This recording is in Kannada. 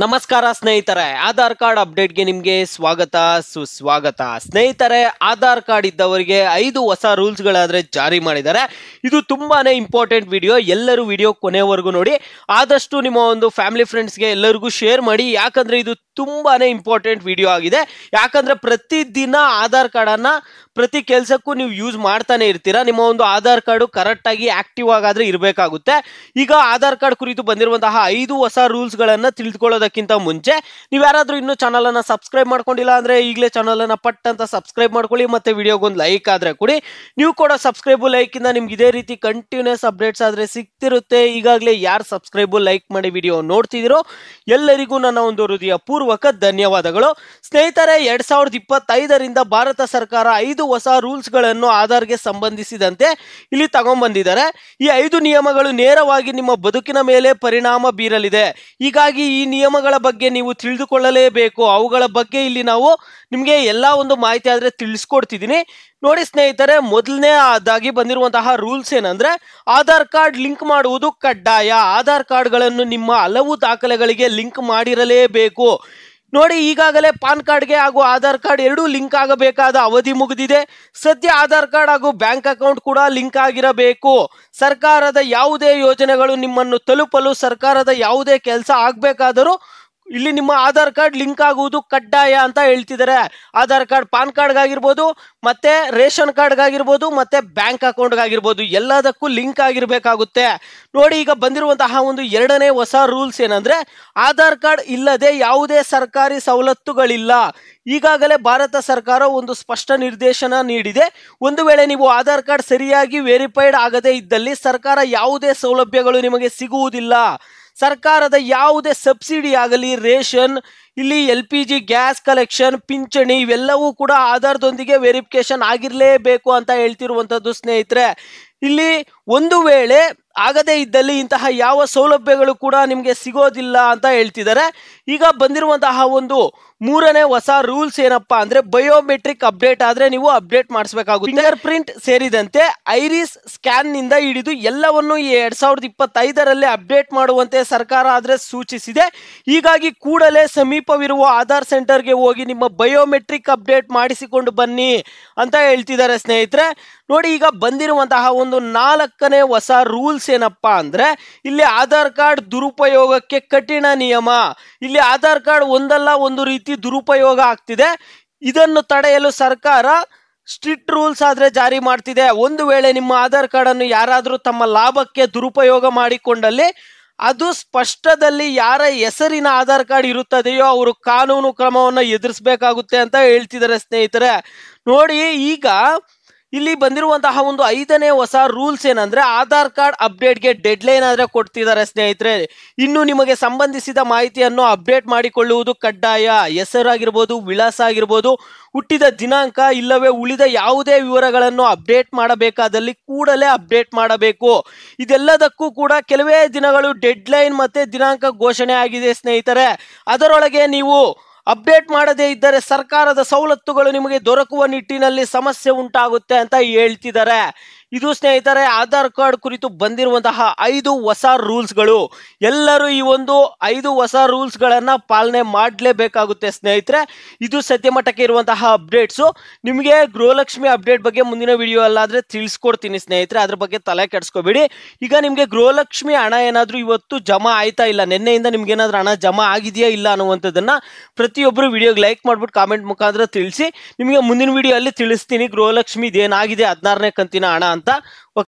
ನಮಸ್ಕಾರ ಸ್ನೇಹಿತರೆ, ಆಧಾರ್ ಕಾರ್ಡ್ ಅಪ್ಡೇಟ್ಗೆ ನಿಮಗೆ ಸ್ವಾಗತ ಸುಸ್ವಾಗತ. ಸ್ನೇಹಿತರೆ, ಆಧಾರ್ ಕಾರ್ಡ್ ಇದ್ದವರಿಗೆ 5 ಹೊಸ ರೂಲ್ಸ್ಗಳಾದರೆ ಜಾರಿ ಮಾಡಿದ್ದಾರೆ. ಇದು ತುಂಬಾನೇ ಇಂಪಾರ್ಟೆಂಟ್ ವಿಡಿಯೋ. ಎಲ್ಲರೂ ವಿಡಿಯೋ ಕೊನೆವರೆಗೂ ನೋಡಿ. ಆದಷ್ಟು ನಿಮ್ಮ ಒಂದು ಫ್ಯಾಮಿಲಿ ಫ್ರೆಂಡ್ಸ್ಗೆ ಎಲ್ಲರಿಗೂ ಶೇರ್ ಮಾಡಿ, ಯಾಕಂದ್ರೆ ಇದು ತುಂಬಾನೇ ಇಂಪಾರ್ಟೆಂಟ್ ವಿಡಿಯೋ ಆಗಿದೆ. ಯಾಕಂದ್ರೆ ಪ್ರತಿದಿನ ಆಧಾರ್ ಕಾರ್ಡನ್ನು ಪ್ರತಿ ಕೆಲಸಕ್ಕೂ ನೀವು ಯೂಸ್ ಮಾಡ್ತಾನೆ ಇರ್ತೀರಾ. ನಿಮ್ಮ ಒಂದು ಆಧಾರ್ ಕಾರ್ಡು ಕರೆಕ್ಟಾಗಿ ಆಕ್ಟಿವ್ ಆಗಾದ್ರೆ ಇರಬೇಕಾಗುತ್ತೆ. ಈಗ ಆಧಾರ್ ಕಾರ್ಡ್ ಕುರಿತು ಬಂದಿರುವಂತಹ 5 ಹೊಸ ರೂಲ್ಸ್ಗಳನ್ನು ತಿಳಿದುಕೊಳ್ಳೋದಕ್ಕಿಂತ ಮುಂಚೆ ನೀವು ಯಾರಾದರೂ ಇನ್ನೂ ಚಾನಲನ್ನು ಸಬ್ಸ್ಕ್ರೈಬ್ ಮಾಡ್ಕೊಂಡಿಲ್ಲ ಅಂದರೆ ಈಗಲೇ ಚಾನಲನ್ನು ಪಟ್ ಅಂತ ಸಬ್ಸ್ಕ್ರೈಬ್ ಮಾಡ್ಕೊಳ್ಳಿ. ಮತ್ತು ವಿಡಿಯೋಗೊಂದು ಲೈಕ್ ಆದರೆ ಕೊಡಿ. ನೀವು ಕೂಡ ಸಬ್ಸ್ಕ್ರೈಬು ಲೈಕಿಂದ ನಿಮ್ಗೆ ಇದೇ ರೀತಿ ಕಂಟಿನ್ಯೂಸ್ ಅಪ್ಡೇಟ್ಸ್ ಆದರೆ ಸಿಗ್ತಿರುತ್ತೆ. ಈಗಾಗಲೇ ಯಾರು ಸಬ್ಸ್ಕ್ರೈಬು ಲೈಕ್ ಮಾಡಿ ವಿಡಿಯೋ ನೋಡ್ತಿದ್ದೀರೋ ಎಲ್ಲರಿಗೂ ನನ್ನ ಒಂದು ಹೃದಯ ಪೂರ್ವಕ ಧನ್ಯವಾದಗಳು. ಸ್ನೇಹಿತರೆ, 2025ರಿಂದ ಭಾರತ ಸರ್ಕಾರ 5 ಹೊಸ ರೂಲ್ಸ್ಗಳನ್ನು ಆಧಾರ್ಗೆ ಸಂಬಂಧಿಸಿದಂತೆ ಇಲ್ಲಿ ತಗೊಂಡ್ಬಂದಿದ್ದಾರೆ. ಈ 5 ನಿಯಮಗಳು ನೇರವಾಗಿ ನಿಮ್ಮ ಬದುಕಿನ ಮೇಲೆ ಪರಿಣಾಮ ಬೀರಲಿದೆ. ಹೀಗಾಗಿ ಈ ನಿಯಮಗಳ ಬಗ್ಗೆ ನೀವು ತಿಳಿದುಕೊಳ್ಳಲೇಬೇಕು. ಅವುಗಳ ಬಗ್ಗೆ ಇಲ್ಲಿ ನಾವು ನಿಮಗೆ ಎಲ್ಲ ಒಂದು ಮಾಹಿತಿ ಆದರೆ ತಿಳಿಸ್ಕೊಡ್ತಿದ್ದೀನಿ. ನೋಡಿ ಸ್ನೇಹಿತರೆ, ಮೊದಲನೇದಾಗಿ ಬಂದಿರುವಂತಹ ರೂಲ್ಸ್ ಏನಂದ್ರೆ, ಆಧಾರ್ ಕಾರ್ಡ್ ಲಿಂಕ್ ಮಾಡುವುದು ಕಡ್ಡಾಯ. ಆಧಾರ್ ಕಾರ್ಡ್ಗಳನ್ನು ನಿಮ್ಮ ಹಲವು ದಾಖಲೆಗಳಿಗೆ ಲಿಂಕ್ ಮಾಡಿರಲೇಬೇಕು. ನೋಡಿ, ಈಗಾಗಲೇ ಪಾನ್ ಕಾರ್ಡ್ಗೆ ಹಾಗೂ ಆಧಾರ್ ಕಾರ್ಡ್ ಎರಡೂ ಲಿಂಕ್ ಆಗಬೇಕಾದ ಅವಧಿ ಮುಗಿದಿದೆ. ಸದ್ಯ ಆಧಾರ್ ಕಾರ್ಡ್ ಹಾಗೂ ಬ್ಯಾಂಕ್ ಅಕೌಂಟ್ ಕೂಡ ಲಿಂಕ್ ಆಗಿರಬೇಕು. ಸರ್ಕಾರದ ಯಾವುದೇ ಯೋಜನೆಗಳು ನಿಮ್ಮನ್ನು ತಲುಪಲು ಸರ್ಕಾರದ ಯಾವುದೇ ಕೆಲಸ ಆಗಬೇಕಾದರೂ ಇಲ್ಲಿ ನಿಮ್ಮ ಆಧಾರ್ ಕಾರ್ಡ್ ಲಿಂಕ್ ಆಗುವುದು ಕಡ್ಡಾಯ ಅಂತ ಹೇಳ್ತಿದ್ದಾರೆ. ಆಧಾರ್ ಕಾರ್ಡ್ ಪಾನ್ ಕಾರ್ಡ್ಗಾಗಿರ್ಬೋದು, ಮತ್ತೆ ರೇಷನ್ ಕಾರ್ಡ್ಗಾಗಿರ್ಬೋದು, ಮತ್ತೆ ಬ್ಯಾಂಕ್ ಅಕೌಂಟ್ಗಾಗಿರ್ಬೋದು, ಎಲ್ಲದಕ್ಕೂ ಲಿಂಕ್ ಆಗಿರಬೇಕಾಗುತ್ತೆ. ನೋಡಿ, ಈಗ ಬಂದಿರುವಂತಹ ಒಂದು ಎರಡನೇ ಹೊಸ ರೂಲ್ಸ್ ಏನಂದ್ರೆ, ಆಧಾರ್ ಕಾರ್ಡ್ ಇಲ್ಲದೆ ಯಾವುದೇ ಸರ್ಕಾರಿ ಸವಲತ್ತುಗಳಿಲ್ಲ. ಈಗಾಗಲೇ ಭಾರತ ಸರ್ಕಾರ ಒಂದು ಸ್ಪಷ್ಟ ನಿರ್ದೇಶನ ನೀಡಿದೆ. ಒಂದು ವೇಳೆ ನೀವು ಆಧಾರ್ ಕಾರ್ಡ್ ಸರಿಯಾಗಿ ವೆರಿಫೈಡ್ ಆಗದೇ ಇದ್ದಲ್ಲಿ ಸರ್ಕಾರ ಯಾವುದೇ ಸೌಲಭ್ಯಗಳು ನಿಮಗೆ ಸಿಗುವುದಿಲ್ಲ. ಸರ್ಕಾರದ ಯಾವುದೇ ಸಬ್ಸಿಡಿ ಆಗಲಿ, ರೇಷನ್, ಇಲ್ಲಿ LPG ಗ್ಯಾಸ್ ಕಲೆಕ್ಷನ್, ಪಿಂಚಣಿ ಇವೆಲ್ಲವೂ ಕೂಡ ಆಧಾರದೊಂದಿಗೆ ವೆರಿಫಿಕೇಶನ್ ಆಗಿರಲೇಬೇಕು ಅಂತ ಹೇಳ್ತಿರುವಂಥದ್ದು. ಸ್ನೇಹಿತರೆ, ಇಲ್ಲಿ ಒಂದು ವೇಳೆ ಆಗದೇ ಇದ್ದಲ್ಲಿ ಇಂತಹ ಯಾವ ಸೌಲಭ್ಯಗಳು ಕೂಡ ನಿಮಗೆ ಸಿಗೋದಿಲ್ಲ ಅಂತ ಹೇಳ್ತಿದ್ದಾರೆ. ಈಗ ಬಂದಿರುವಂತಹ ಒಂದು ಮೂರನೇ ಹೊಸ ರೂಲ್ಸ್ ಏನಪ್ಪಾ ಅಂದ್ರೆ, ಬಯೋಮೆಟ್ರಿಕ್ ಅಪ್ಡೇಟ್ ಆದ್ರೆ ನೀವು ಅಪ್ಡೇಟ್ ಮಾಡಿಸಬೇಕಾಗುತ್ತೆ. ಫಿಂಗರ್ ಪ್ರಿಂಟ್ ಸೇರಿದಂತೆ ಐರಿಸ್ ಸ್ಕ್ಯಾನ್ ನಿಂದ ಹಿಡಿದು ಎಲ್ಲವನ್ನು 2025ರಲ್ಲಿ ಅಪ್ಡೇಟ್ ಮಾಡುವಂತೆ ಸರ್ಕಾರ ಆದ್ರೆ ಸೂಚಿಸಿದೆ. ಹೀಗಾಗಿ ಕೂಡಲೇ ಸಮೀಪವಿರುವ ಆಧಾರ್ ಸೆಂಟರ್ಗೆ ಹೋಗಿ ನಿಮ್ಮ ಬಯೋಮೆಟ್ರಿಕ್ ಅಪ್ಡೇಟ್ ಮಾಡಿಸಿಕೊಂಡು ಬನ್ನಿ ಅಂತ ಹೇಳ್ತಿದ್ದಾರೆ. ಸ್ನೇಹಿತರೆ, ನೋಡಿ, ಈಗ ಬಂದಿರುವಂತಹ ಒಂದು 4ನೇ ಹೊಸ ರೂಲ್ಸ್ ಏನಪ್ಪಾ ಅಂದ್ರೆ, ಇಲ್ಲಿ ಆಧಾರ್ ಕಾರ್ಡ್ ದುರುಪಯೋಗಕ್ಕೆ ಕಠಿಣ ನಿಯಮ. ಇಲ್ಲಿ ಆಧಾರ್ ಕಾರ್ಡ್ ಒಂದಲ್ಲ ಒಂದು ರೀತಿ ದುರುಪಯೋಗ ಆಗ್ತಿದೆ. ಇದನ್ನು ತಡೆಯಲು ಸರ್ಕಾರ ಸ್ಟ್ರಿಕ್ಟ್ ರೂಲ್ಸ್ ಆದ್ರೆ ಜಾರಿ ಮಾಡ್ತಿದೆ. ಒಂದು ವೇಳೆ ನಿಮ್ಮ ಆಧಾರ್ ಕಾರ್ಡ್ ಅನ್ನು ಯಾರಾದರೂ ತಮ್ಮ ಲಾಭಕ್ಕೆ ದುರುಪಯೋಗ ಮಾಡಿಕೊಂಡಲ್ಲಿ ಅದು ಸ್ಪಷ್ಟದಲ್ಲಿ ಯಾರ ಹೆಸರಿನ ಆಧಾರ್ ಕಾರ್ಡ್ ಇರುತ್ತದೆಯೋ ಅವರು ಕಾನೂನು ಕ್ರಮವನ್ನು ಎದುರಿಸಬೇಕಾಗುತ್ತೆ ಅಂತ ಹೇಳ್ತಿದ್ದಾರೆ. ಸ್ನೇಹಿತರೆ, ನೋಡಿ, ಈಗ ಇಲ್ಲಿ ಬಂದಿರುವಂತಹ ಒಂದು 5ನೇ ಹೊಸ ರೂಲ್ಸ್ ಏನಂದ್ರೆ, ಆಧಾರ್ ಕಾರ್ಡ್ ಅಪ್ಡೇಟ್ಗೆ ಡೆಡ್ಲೈನ್ ಆದ್ರೆ ಕೊಡ್ತಿದ್ದಾರೆ. ಸ್ನೇಹಿತರೆ, ಇನ್ನು ನಿಮಗೆ ಸಂಬಂಧಿಸಿದ ಮಾಹಿತಿಯನ್ನು ಅಪ್ಡೇಟ್ ಮಾಡಿಕೊಳ್ಳುವುದು ಕಡ್ಡಾಯ. ಹೆಸರಾಗಿರ್ಬೋದು, ವಿಳಾಸ ಆಗಿರ್ಬೋದು, ಹುಟ್ಟಿದ ದಿನಾಂಕ ಇಲ್ಲವೇ ಉಳಿದ ಯಾವುದೇ ವಿವರಗಳನ್ನು ಅಪ್ಡೇಟ್ ಮಾಡಬೇಕಾದಲ್ಲಿ ಕೂಡಲೇ ಅಪ್ಡೇಟ್ ಮಾಡಬೇಕು. ಇದೆಲ್ಲದಕ್ಕೂ ಕೂಡ ಕೆಲವೇ ದಿನಗಳು ಡೆಡ್ಲೈನ್ ಮತ್ತೆ ದಿನಾಂಕ ಘೋಷಣೆ ಆಗಿದೆ. ಸ್ನೇಹಿತರೆ, ಅದರೊಳಗೆ ನೀವು ಅಪ್ಡೇಟ್ ಮಾಡದೇ ಇದ್ದರೆ ಸರ್ಕಾರದ ಸವಲತ್ತುಗಳು ನಿಮಗೆ ದೊರಕುವ ನಿಟ್ಟಿನಲ್ಲಿ ಸಮಸ್ಯೆ ಉಂಟಾಗುತ್ತೆ ಅಂತ ಹೇಳ್ತಿದ್ದಾರೆ. ಇದು ಸ್ನೇಹಿತರೆ ಆಧಾರ್ ಕಾರ್ಡ್ ಕುರಿತು ಬಂದಿರುವಂತಹ 5 ಹೊಸ ರೂಲ್ಸ್ಗಳು. ಎಲ್ಲರೂ ಈ ಒಂದು 5 ಹೊಸ ರೂಲ್ಸ್ಗಳನ್ನು ಪಾಲನೆ ಮಾಡಲೇಬೇಕಾಗುತ್ತೆ. ಸ್ನೇಹಿತರೆ, ಇದು ಸದ್ಯ ಮಟ್ಟಕ್ಕೆ ಇರುವಂತಹ ಅಪ್ಡೇಟ್ಸು. ನಿಮಗೆ ಗೃಹಲಕ್ಷ್ಮಿ ಅಪ್ಡೇಟ್ ಬಗ್ಗೆ ಮುಂದಿನ ವಿಡಿಯೋ ಅಲ್ಲಾದರೆ ತಿಳಿಸ್ಕೊಡ್ತೀನಿ. ಸ್ನೇಹಿತರೆ, ಅದ್ರ ಬಗ್ಗೆ ತಲೆ ಕೆಡಿಸ್ಕೋಬೇಡಿ. ಈಗ ನಿಮಗೆ ಗೃಹಲಕ್ಷ್ಮಿ ಹಣ ಏನಾದರೂ ಇವತ್ತು ಜಮಾ ಆಯ್ತಾ ಇಲ್ಲ, ನಿನ್ನೆಯಿಂದ ನಿಮ್ಗೆ ಏನಾದರೂ ಹಣ ಜಮಾ ಆಗಿದೆಯಾ ಇಲ್ಲ ಅನ್ನುವಂಥದ್ದನ್ನು ಪ್ರತಿಯೊಬ್ಬರು ವಿಡಿಯೋಗೆ ಲೈಕ್ ಮಾಡ್ಬಿಟ್ಟು ಕಾಮೆಂಟ್ ಮುಖಾಂತರ ತಿಳಿಸಿ. ನಿಮಗೆ ಮುಂದಿನ ವಿಡಿಯೋ ಅಲ್ಲಿ ತಿಳಿಸ್ತೀನಿ ಗೃಹಲಕ್ಷ್ಮಿ ಇದೇನಾಗಿದೆ 16ನೇ ಕಂತಿನ ಹಣ ಅಂತ.